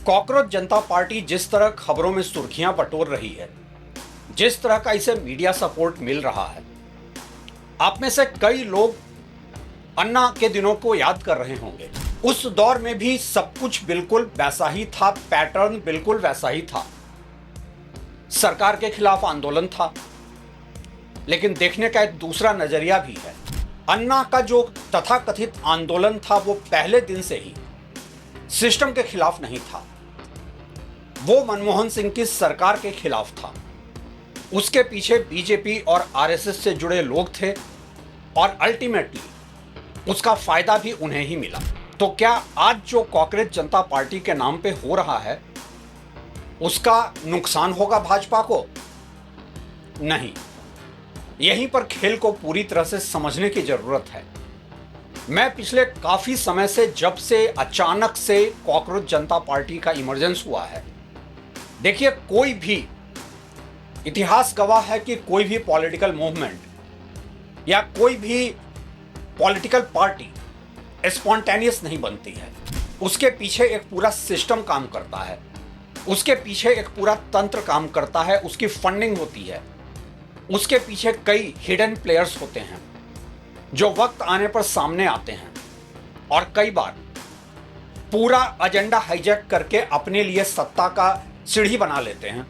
Cockroach जनता party जिस तरह खबरों में सुर्खियां बटोर रही है, जिस तरह का इसे मीडिया सपोर्ट मिल रहा है, आप में से कई लोग अन्ना के दिनों को याद कर रहे होंगे। उस दौर में भी सब कुछ बिल्कुल वैसा ही था, पैटर्न बिल्कुल वैसा ही था। सरकार के खिलाफ आंदोलन था, लेकिन देखने का एक दूसरा नजरिया भी है। अन्ना का जो तथाकथित आंदोलन था वो पहले दिन से ही सिस्टम के खिलाफ नहीं था, वो मनमोहन सिंह की सरकार के खिलाफ था। उसके पीछे बीजेपी और आरएसएस से जुड़े लोग थे और अल्टीमेटली उसका फायदा भी उन्हें ही मिला। तो क्या आज जो कॉकरोच जनता पार्टी के नाम पे हो रहा है उसका नुकसान होगा भाजपा को? नहीं, यहीं पर खेल को पूरी तरह से समझने की जरूरत है। मैं पिछले काफी समय से, जब से अचानक से कॉकरोच जनता पार्टी का इमरजेंस हुआ है, देखिए कोई भी इतिहास गवाह है कि कोई भी पॉलिटिकल मूवमेंट या कोई भी पॉलिटिकल पार्टी स्पॉन्टेनियस नहीं बनती है। उसके पीछे एक पूरा सिस्टम काम करता है, उसके पीछे एक पूरा तंत्र काम करता है, उसकी फंडिंग होती है, उसके पीछे कई हिडन प्लेयर्स होते हैं जो वक्त आने पर सामने आते हैं और कई बार पूरा एजेंडा हाईजैक करके अपने लिए सत्ता का सीढ़ी बना लेते हैं।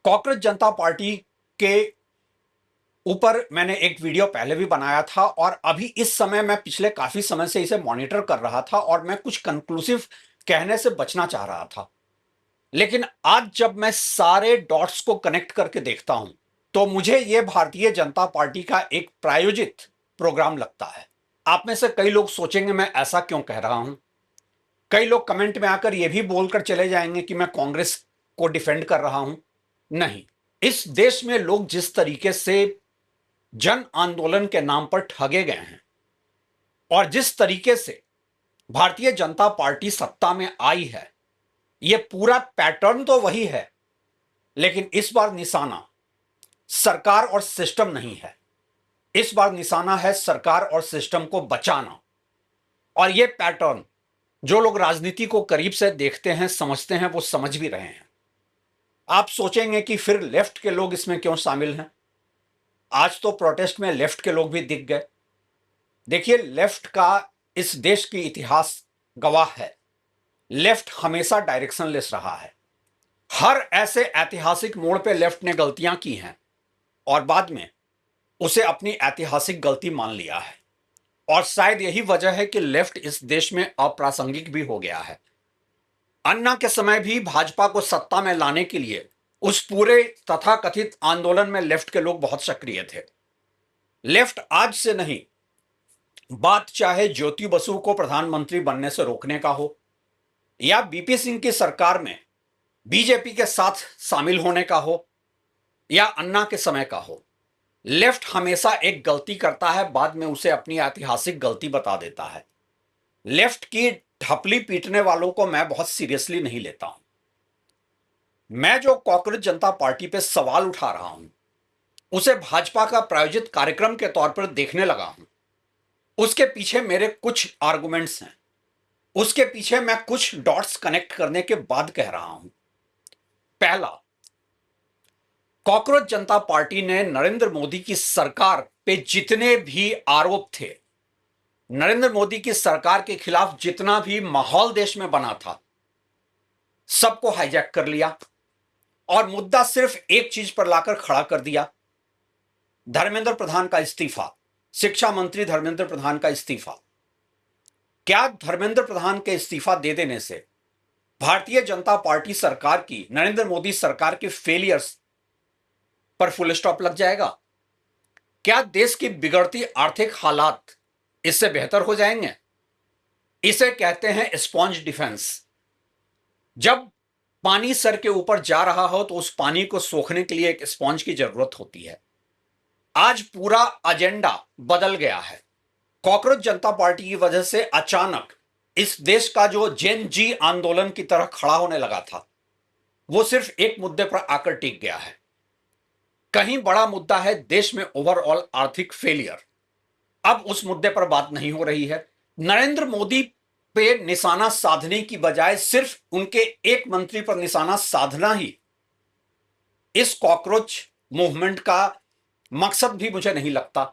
कॉकरोच जनता पार्टी के ऊपर मैंने एक वीडियो पहले भी बनाया था और अभी इस समय मैं पिछले काफी समय से इसे मॉनिटर कर रहा था और मैं कुछ कंक्लूसिव कहने से बचना चाह रहा था। लेकिन आज जब मैं सारे डॉट्स को कनेक्ट करके देखता हूं तो मुझे यह भारतीय जनता पार्टी का एक प्रायोजित प्रोग्राम लगता है। आप में से कई लोग सोचेंगे मैं ऐसा क्यों कह रहा हूं। कई लोग कमेंट में आकर यह भी बोलकर चले जाएंगे कि मैं कांग्रेस को डिफेंड कर रहा हूं। नहीं, इस देश में लोग जिस तरीके से जन आंदोलन के नाम पर ठगे गए हैं और जिस तरीके से भारतीय जनता पार्टी सत्ता में आई है, यह पूरा पैटर्न तो वही है, लेकिन इस बार निशाना सरकार और सिस्टम नहीं है। इस बार निशाना है सरकार और सिस्टम को बचाना। और यह पैटर्न जो लोग राजनीति को करीब से देखते हैं, समझते हैं, वो समझ भी रहे हैं। आप सोचेंगे कि फिर लेफ्ट के लोग इसमें क्यों शामिल हैं? आज तो प्रोटेस्ट में लेफ्ट के लोग भी दिख गए। देखिए, लेफ्ट का इस देश की इतिहास गवाह है, लेफ्ट हमेशा डायरेक्शनलेस रहा है। हर ऐसे ऐतिहासिक मोड़ पे लेफ्ट ने गलतियां की हैं और बाद में उसे अपनी ऐतिहासिक गलती मान लिया है। और शायद यही वजह है कि लेफ्ट इस देश में अप्रासंगिक भी हो गया है। अन्ना के समय भी भाजपा को सत्ता में लाने के लिए उस पूरे तथाकथित आंदोलन में लेफ्ट के लोग बहुत सक्रिय थे। लेफ्ट आज से नहीं, बात चाहे ज्योति बसु को प्रधानमंत्री बनने से रोकने का हो या बीपी सिंह की सरकार में बीजेपी के साथ शामिल होने का हो या अन्ना के समय का हो, लेफ्ट हमेशा एक गलती करता है, बाद में उसे अपनी ऐतिहासिक गलती बता देता है। लेफ्ट की ढपली पीटने वालों को मैं बहुत सीरियसली नहीं लेता हूं। मैं जो कॉकरोच जनता पार्टी पे सवाल उठा रहा हूं उसे भाजपा का प्रायोजित कार्यक्रम के तौर पर देखने लगा हूं। उसके पीछे मेरे कुछ आर्गुमेंट्स हैं, उसके पीछे मैं कुछ डॉट्स कनेक्ट करने के बाद कह रहा हूं। पहला, कॉकरोच जनता पार्टी ने नरेंद्र मोदी की सरकार पे जितने भी आरोप थे, नरेंद्र मोदी की सरकार के खिलाफ जितना भी माहौल देश में बना था, सबको हाईजैक कर लिया और मुद्दा सिर्फ एक चीज पर लाकर खड़ा कर दिया, धर्मेंद्र प्रधान का इस्तीफा, शिक्षा मंत्री धर्मेंद्र प्रधान का इस्तीफा। क्या धर्मेंद्र प्रधान के इस्तीफा दे देने से भारतीय जनता पार्टी सरकार की, नरेंद्र मोदी सरकार के फेलियर्स पर फुल स्टॉप लग जाएगा? क्या देश की बिगड़ती आर्थिक हालात इससे बेहतर हो जाएंगे? इसे कहते हैं स्पॉन्ज डिफेंस। जब पानी सर के ऊपर जा रहा हो तो उस पानी को सोखने के लिए एक स्पॉन्ज की जरूरत होती है। आज पूरा एजेंडा बदल गया है। कॉकरोच जनता पार्टी की वजह से अचानक इस देश का जो जेन जी आंदोलन की तरह खड़ा होने लगा था, वो सिर्फ एक मुद्दे पर आकर टिक गया है। कहीं बड़ा मुद्दा है देश में ओवरऑल आर्थिक फेलियर। अब उस मुद्दे पर बात नहीं हो रही है। नरेंद्र मोदी पे निशाना साधने की बजाय सिर्फ उनके एक मंत्री पर निशाना साधना ही इस कॉकरोच मूवमेंट का मकसद भी मुझे नहीं लगता।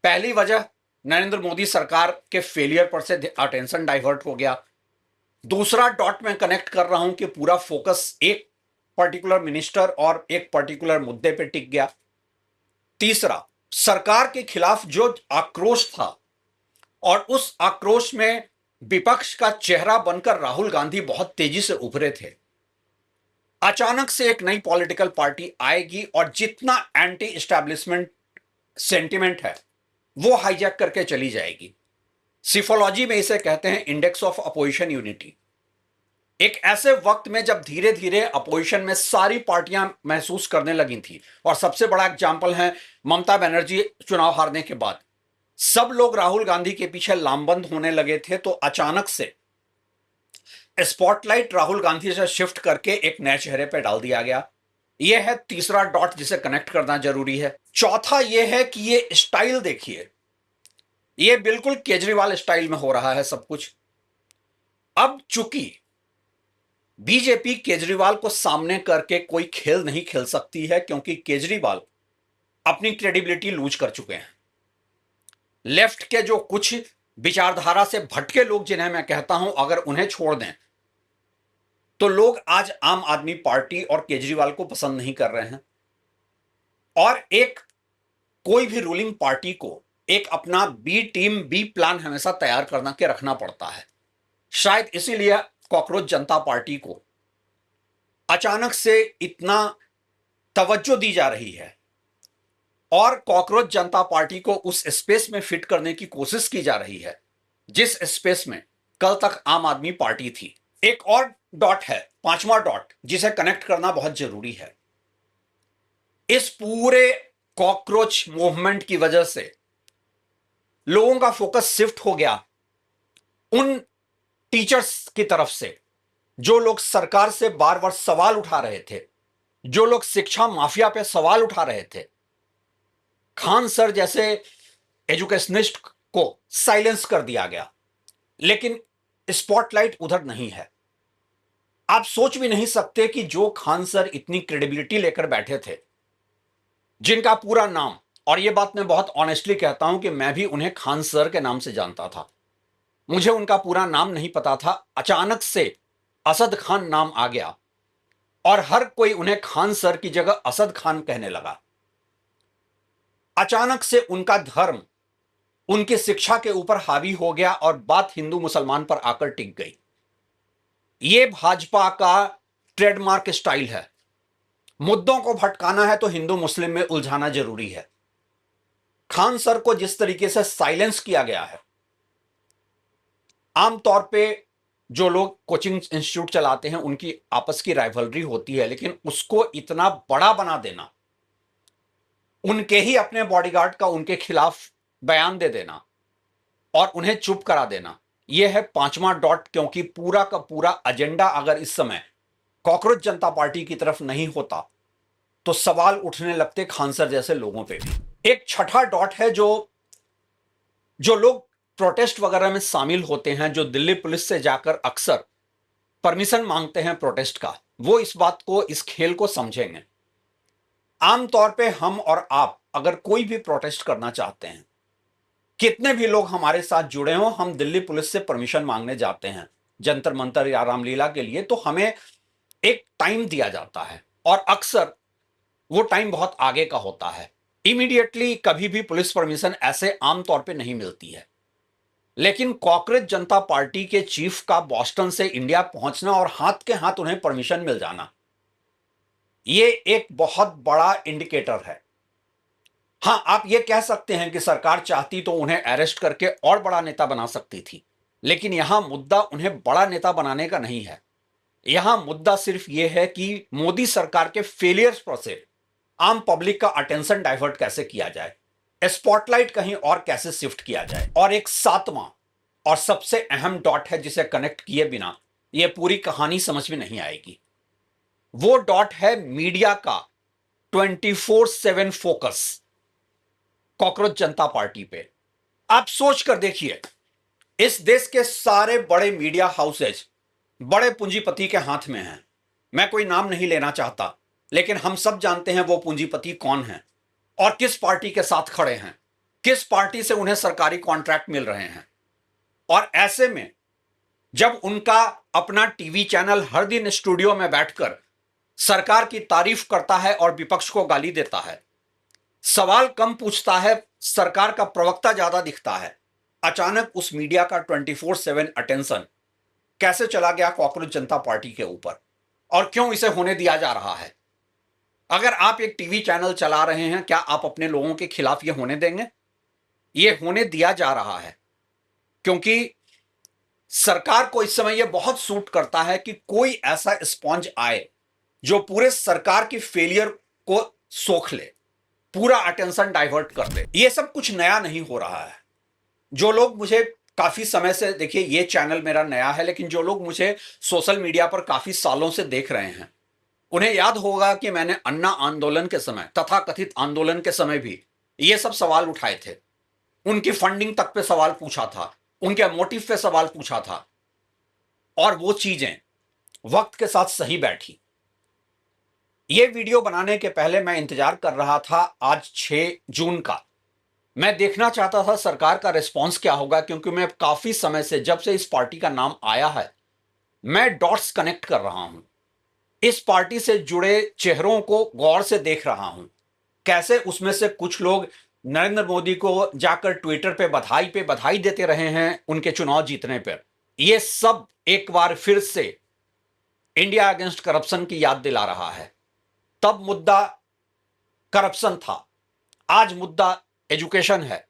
पहली वजह, नरेंद्र मोदी सरकार के फेलियर पर से अटेंशन डाइवर्ट हो गया। दूसरा डॉट मैं कनेक्ट कर रहा हूं कि पूरा फोकस एक पर्टिकुलर मिनिस्टर और एक पर्टिकुलर मुद्दे पे टिक गया। तीसरा, सरकार के खिलाफ जो आक्रोश था और उस आक्रोश में विपक्ष का चेहरा बनकर राहुल गांधी बहुत तेजी से उभरे थे। अचानक से एक नई पॉलिटिकल पार्टी आएगी और जितना एंटी एस्टैब्लिशमेंट सेंटिमेंट है वो हाईजैक करके चली जाएगी। सिफोलॉजी में इसे कहते हैं इंडेक्स ऑफ अपोजिशन यूनिटी। एक ऐसे वक्त में जब धीरे धीरे अपोजिशन में सारी पार्टियां महसूस करने लगी थी, और सबसे बड़ा एग्जाम्पल है ममता बनर्जी चुनाव हारने के बाद सब लोग राहुल गांधी के पीछे लामबंद होने लगे थे, तो अचानक से स्पॉटलाइट राहुल गांधी से शिफ्ट करके एक नए चेहरे पर डाल दिया गया। यह है तीसरा डॉट जिसे कनेक्ट करना जरूरी है। चौथा यह है कि ये स्टाइल देखिए, ये बिल्कुल केजरीवाल स्टाइल में हो रहा है सब कुछ। अब चूंकि बीजेपी केजरीवाल को सामने करके कोई खेल नहीं खेल सकती है, क्योंकि केजरीवाल अपनी क्रेडिबिलिटी लूज कर चुके हैं। लेफ्ट के जो कुछ विचारधारा से भटके लोग जिन्हें मैं कहता हूं, अगर उन्हें छोड़ दें तो लोग आज आम आदमी पार्टी और केजरीवाल को पसंद नहीं कर रहे हैं। और एक कोई भी रूलिंग पार्टी को एक अपना बी टीम, बी प्लान हमेशा तैयार करना के रखना पड़ता है। शायद इसीलिए कॉकरोच जनता पार्टी को अचानक से इतना तवज्जो दी जा रही है और कॉकरोच जनता पार्टी को उस स्पेस में फिट करने की कोशिश की जा रही है जिस स्पेस में कल तक आम आदमी पार्टी थी। एक और डॉट है, पांचवा डॉट, जिसे कनेक्ट करना बहुत जरूरी है। इस पूरे कॉकरोच मूवमेंट की वजह से लोगों का फोकस शिफ्ट हो गया उन टीचर्स की तरफ से जो लोग सरकार से बार बार सवाल उठा रहे थे, जो लोग शिक्षा माफिया पे सवाल उठा रहे थे। खान सर जैसे एजुकेशनिस्ट को साइलेंस कर दिया गया, लेकिन स्पॉटलाइट उधर नहीं है। आप सोच भी नहीं सकते कि जो खान सर इतनी क्रेडिबिलिटी लेकर बैठे थे, जिनका पूरा नाम, और यह बात मैं बहुत ऑनेस्टली कहता हूं कि मैं भी उन्हें खान सर के नाम से जानता था, मुझे उनका पूरा नाम नहीं पता था। अचानक से असद खान नाम आ गया और हर कोई उन्हें खान सर की जगह असद खान कहने लगा। अचानक से उनका धर्म उनकी शिक्षा के ऊपर हावी हो गया और बात हिंदू मुसलमान पर आकर टिक गई। यह भाजपा का ट्रेडमार्क स्टाइल है। मुद्दों को भटकाना है तो हिंदू मुस्लिम में उलझाना जरूरी है। खान सर को जिस तरीके से साइलेंस किया गया है, आमतौर पे जो लोग कोचिंग इंस्टीट्यूट चलाते हैं उनकी आपस की राइवलरी होती है, लेकिन उसको इतना बड़ा बना देना, उनके ही अपने बॉडीगार्ड का उनके खिलाफ बयान दे देना और उन्हें चुप करा देना, यह है पांचवा डॉट। क्योंकि पूरा का पूरा एजेंडा अगर इस समय कॉकरोच जनता पार्टी की तरफ नहीं होता तो सवाल उठने लगते खान सर जैसे लोगों पे भी। एक छठा डॉट है, जो लोग प्रोटेस्ट वगैरह में शामिल होते हैं, जो दिल्ली पुलिस से जाकर अक्सर परमिशन मांगते हैं प्रोटेस्ट का, वो इस बात को, इस खेल को समझेंगे। आमतौर पे हम और आप अगर कोई भी प्रोटेस्ट करना चाहते हैं, कितने भी लोग हमारे साथ जुड़े हों, हम दिल्ली पुलिस से परमिशन मांगने जाते हैं जंतर मंतर या रामलीला के लिए, तो हमें एक टाइम दिया जाता है और अक्सर वो टाइम बहुत आगे का होता है। इमीडिएटली कभी भी पुलिस परमिशन ऐसे आमतौर पे नहीं मिलती है। लेकिन कॉकरोच जनता पार्टी के चीफ का बॉस्टन से इंडिया पहुंचना और हाथ के हाथ उन्हें परमिशन मिल जाना, ये एक बहुत बड़ा इंडिकेटर है। हां, आप ये कह सकते हैं कि सरकार चाहती तो उन्हें अरेस्ट करके और बड़ा नेता बना सकती थी, लेकिन यहां मुद्दा उन्हें बड़ा नेता बनाने का नहीं है। यहां मुद्दा सिर्फ यह है कि मोदी सरकार के फेलियर्स पर से आम पब्लिक का अटेंशन डाइवर्ट कैसे किया जाए, स्पॉटलाइट कहीं और कैसे शिफ्ट किया जाए। और एक सातवां और सबसे अहम डॉट है जिसे कनेक्ट किए बिना यह पूरी कहानी समझ में नहीं आएगी। वो डॉट है मीडिया का 24/7 फोकस। कॉकरोच जनता पार्टी पे। आप सोच कर देखिए, इस देश के सारे बड़े मीडिया हाउसेज बड़े पूंजीपति के हाथ में हैं। मैं कोई नाम नहीं लेना चाहता, लेकिन हम सब जानते हैं वो पूंजीपति कौन है और किस पार्टी के साथ खड़े हैं, किस पार्टी से उन्हें सरकारी कॉन्ट्रैक्ट मिल रहे हैं। और ऐसे में जब उनका अपना टीवी चैनल हर दिन स्टूडियो में बैठकर सरकार की तारीफ करता है और विपक्ष को गाली देता है, सवाल कम पूछता है, सरकार का प्रवक्ता ज्यादा दिखता है, अचानक उस मीडिया का 24/7 अटेंशन कैसे चला गया कॉकरोच जनता पार्टी के ऊपर और क्यों इसे होने दिया जा रहा है? अगर आप एक टीवी चैनल चला रहे हैं, क्या आप अपने लोगों के खिलाफ यह होने देंगे? यह होने दिया जा रहा है क्योंकि सरकार को इस समय यह बहुत सूट करता है कि कोई ऐसा स्पॉन्ज आए जो पूरे सरकार की फेलियर को सोख ले, पूरा अटेंशन डाइवर्ट कर दे। यह सब कुछ नया नहीं हो रहा है। जो लोग मुझे काफी समय से, देखिए ये चैनल मेरा नया है, लेकिन जो लोग मुझे सोशल मीडिया पर काफी सालों से देख रहे हैं, उन्हें याद होगा कि मैंने अन्ना आंदोलन के समय, तथाकथित आंदोलन के समय भी ये सब सवाल उठाए थे। उनकी फंडिंग तक पे सवाल पूछा था, उनके मोटिव पे सवाल पूछा था, और वो चीजें वक्त के साथ सही बैठी। ये वीडियो बनाने के पहले मैं इंतजार कर रहा था आज 6 जून का। मैं देखना चाहता था सरकार का रिस्पॉन्स क्या होगा, क्योंकि मैं काफी समय से, जब से इस पार्टी का नाम आया है, मैं डॉट्स कनेक्ट कर रहा हूं। इस पार्टी से जुड़े चेहरों को गौर से देख रहा हूं, कैसे उसमें से कुछ लोग नरेंद्र मोदी को जाकर ट्विटर पे बधाई देते रहे हैं उनके चुनाव जीतने पर। यह सब एक बार फिर से इंडिया अगेंस्ट करप्शन की याद दिला रहा है। तब मुद्दा करप्शन था, आज मुद्दा एजुकेशन है।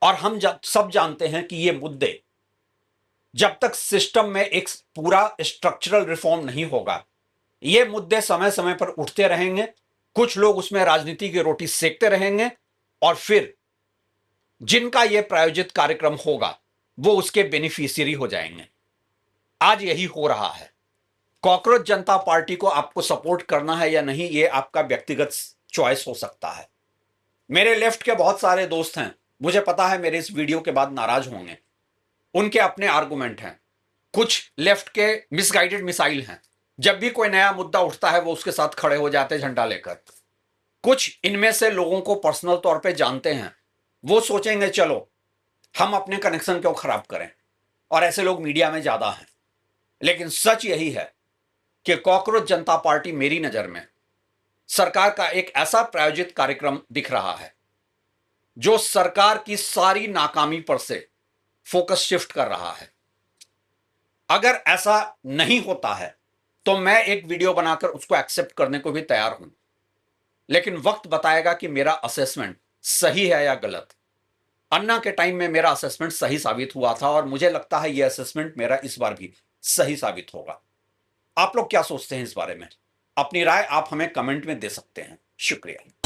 और हम सब जानते हैं कि ये मुद्दे, जब तक सिस्टम में एक पूरा स्ट्रक्चरल रिफॉर्म नहीं होगा, ये मुद्दे समय समय पर उठते रहेंगे। कुछ लोग उसमें राजनीति की रोटी सेकते रहेंगे और फिर जिनका यह प्रायोजित कार्यक्रम होगा वो उसके बेनिफिशियरी हो जाएंगे। आज यही हो रहा है। कॉकरोच जनता पार्टी को आपको सपोर्ट करना है या नहीं, यह आपका व्यक्तिगत चॉइस हो सकता है। मेरे लेफ्ट के बहुत सारे दोस्त हैं, मुझे पता है मेरे इस वीडियो के बाद नाराज होंगे। उनके अपने आर्गुमेंट हैं। कुछ लेफ्ट के मिसगाइडेड मिसाइल हैं, जब भी कोई नया मुद्दा उठता है वो उसके साथ खड़े हो जाते झंडा लेकर। कुछ इनमें से लोगों को पर्सनल तौर पे जानते हैं, वो सोचेंगे चलो हम अपने कनेक्शन क्यों खराब करें, और ऐसे लोग मीडिया में ज्यादा हैं। लेकिन सच यही है कि कॉकरोच जनता पार्टी मेरी नजर में सरकार का एक ऐसा प्रायोजित कार्यक्रम दिख रहा है जो सरकार की सारी नाकामी पर से फोकस शिफ्ट कर रहा है। अगर ऐसा नहीं होता है तो मैं एक वीडियो बनाकर उसको एक्सेप्ट करने को भी तैयार हूं, लेकिन वक्त बताएगा कि मेरा असेसमेंट सही है या गलत। अन्ना के टाइम में मेरा असेसमेंट सही साबित हुआ था और मुझे लगता है यह असेसमेंट मेरा इस बार भी सही साबित होगा। आप लोग क्या सोचते हैं इस बारे में? अपनी राय आप हमें कमेंट में दे सकते हैं। शुक्रिया।